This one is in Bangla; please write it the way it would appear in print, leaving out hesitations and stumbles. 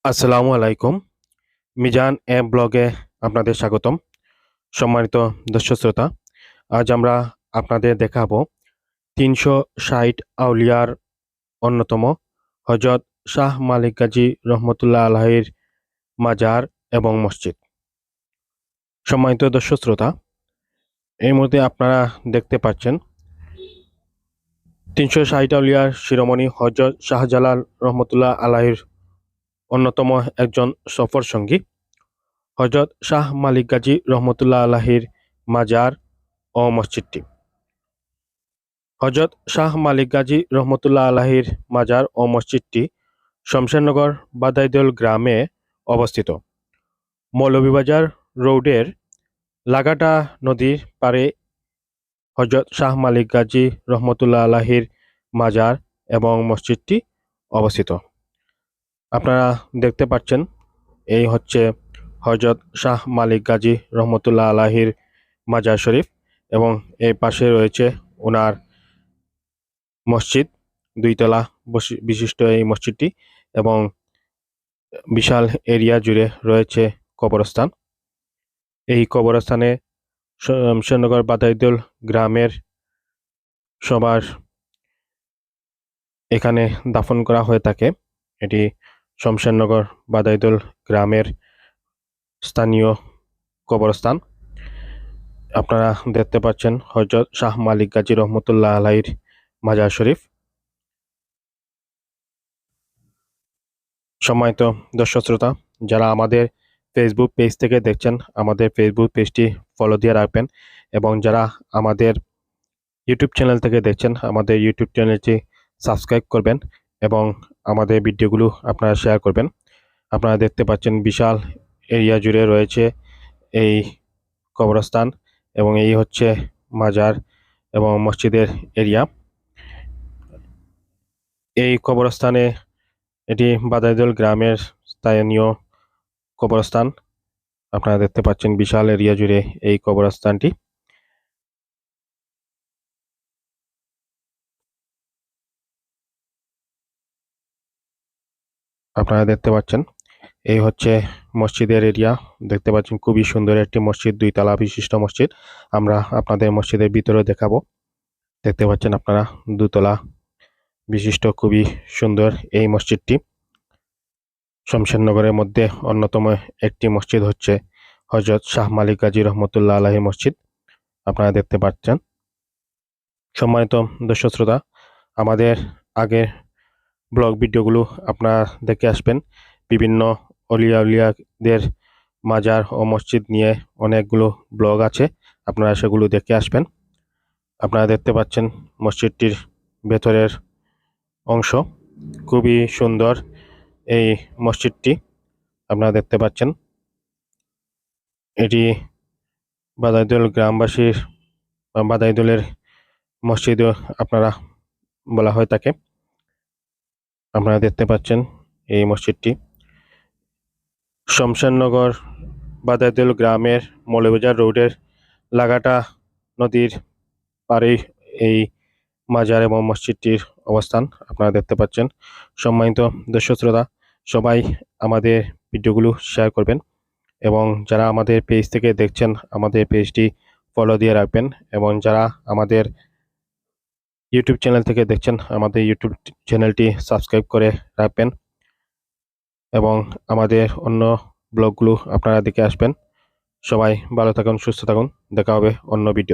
আসসালামু আলাইকুম। মিজান ব্লগে আপনাদের স্বাগতম। সম্মানিত দর্শক শ্রোতা, আজ আমরা আপনাদের দেখাবো ৩৬০ আউলিয়ার অন্যতম হজরত শাহ মালিক গাজী রহমতুল্লাহ আলাহির মাজার এবং মসজিদ। সম্মানিত দর্শক শ্রোতা, এই মুহূর্তে আপনারা দেখতে পাচ্ছেন ৩৬০ আউলিয়ার শিরোমণি হজরত শাহজালাল রহমতুল্লাহ আলাহির অন্যতম একজন সফর সঙ্গী হজরত শাহ মালিক গাজী রহমতুল্লাহ আলাহির মাজার ও মসজিদটি। হজরত শাহ মালিক গাজী রহমতুল্লাহ আলাহির মাজার ও মসজিদটি শমশেরনগর বাদাইদল গ্রামে অবস্থিত। মৌলভীবাজার রোডের লাগাটা নদীর পাড়ে হজরত শাহ মালিক গাজী রহমতুল্লাহ আলাহির মাজার এবং মসজিদটি অবস্থিত। আপনারা দেখতে পাচ্ছেন, এই হচ্ছে হজরত শাহ মালিক গাজী রহমতুল্লাহ আলাহির মাজার শরীফ এবং এর পাশে রয়েছে ওনার মসজিদ, দুইতলা বিশিষ্ট এই মসজিদটি এবং বিশাল এরিয়া জুড়ে রয়েছে কবরস্থান। এই কবরস্থানে শমশেরনগর বাদাইদুল গ্রামের সবার এখানে দাফন করা হয়ে থাকে। এটি শমশেরনগর বাদাইদুল গ্রামের স্থানীয় কবরস্থান। আপনারা দেখতে পাচ্ছেন হজরত শাহ মালিক গাজী রহমতুল্লাহ আলাহির মাজার শরীফ। সম্মানিত দর্শক শ্রোতা, যারা আমাদের ফেসবুক পেজ থেকে দেখছেন, আমাদের ফেসবুক পেজটি ফলো দিয়ে রাখবেন এবং যারা আমাদের ইউটিউব চ্যানেল থেকে দেখছেন, আমাদের ইউটিউব চ্যানেলটি সাবস্ক্রাইব করবেন এবং আমাদের ভিডিওগুলো আপনারা শেয়ার করবেন। আপনারা দেখতে পাচ্ছেন বিশাল এরিয়া জুড়ে রয়েছে এই কবরস্থান এবং এই হচ্ছে মাজার এবং মসজিদের এরিয়া। এই কবরস্থানে এটি বাদাইদল গ্রামের স্থানীয় কবরস্থান। আপনারা দেখতে পাচ্ছেন বিশাল এরিয়া জুড়ে এই কবরস্থানটি। আপনারা দেখতে পাচ্ছেন এই হচ্ছে মসজিদের এরিয়া। দেখতে পাচ্ছেন খুবই সুন্দর একটি মসজিদ, দুইতলা বিশিষ্ট মসজিদ। আমরা আপনাদের মসজিদের ভিতরে দেখাবো। দেখতে পাচ্ছেন আপনারা দুতলা বিশিষ্ট খুবই সুন্দর এই মসজিদটি। শমশেরনগরের মধ্যে অন্যতম একটি মসজিদ হচ্ছে হজরত শাহ মালিক গাজী রহমতুল্লাহ আলাহি মসজিদ। আপনারা দেখতে পাচ্ছেন। সম্মানিত দর্শক শ্রোতা, আমাদের আগের ব্লগ ভিডিওগুলো আপনারা দেখে আসবেন। বিভিন্ন অলিয়াদের মাজার ও মসজিদ নিয়ে অনেকগুলো ব্লগ আছে, আপনারা সেগুলো দেখে আসবেন। আপনারা দেখতে পাচ্ছেন মসজিদটির ভেতরের অংশ, খুবই সুন্দর এই মসজিদটি। আপনারা দেখতে পাচ্ছেন এটি বাদাইদুল গ্রামবাসীর বাদাইদুলের মসজিদও আপনারা বলা হয়ে থাকে। আপনারা দেখতে পাচ্ছেন এই মসজিদটি শমশেরনগর বাদাইদুল গ্রামের মৌলভীবাজার রোডের লাগাটা নদীর পাড়েই এই মাজার এবং মসজিদটির অবস্থান। আপনারা দেখতে পাচ্ছেন। সম্মানিত দর্শক শ্রোতা, সবাই আমাদের ভিডিওগুলো শেয়ার করবেন এবং যারা আমাদের পেজ থেকে দেখছেন, আমাদের পেজটি ফলো দিয়ে রাখবেন এবং যারা আমাদের ইউটিউব চ্যানেল থেকে দেখছেন, আমাদের ইউটিউব চ্যানেলটি সাবস্ক্রাইব করে রাখবেন এবং আমাদের অন্য ব্লগগুলো আপনারা দেখে আসবেন। সবাই ভালো থাকুন, সুস্থ থাকুন। দেখা হবে অন্য ভিডিও।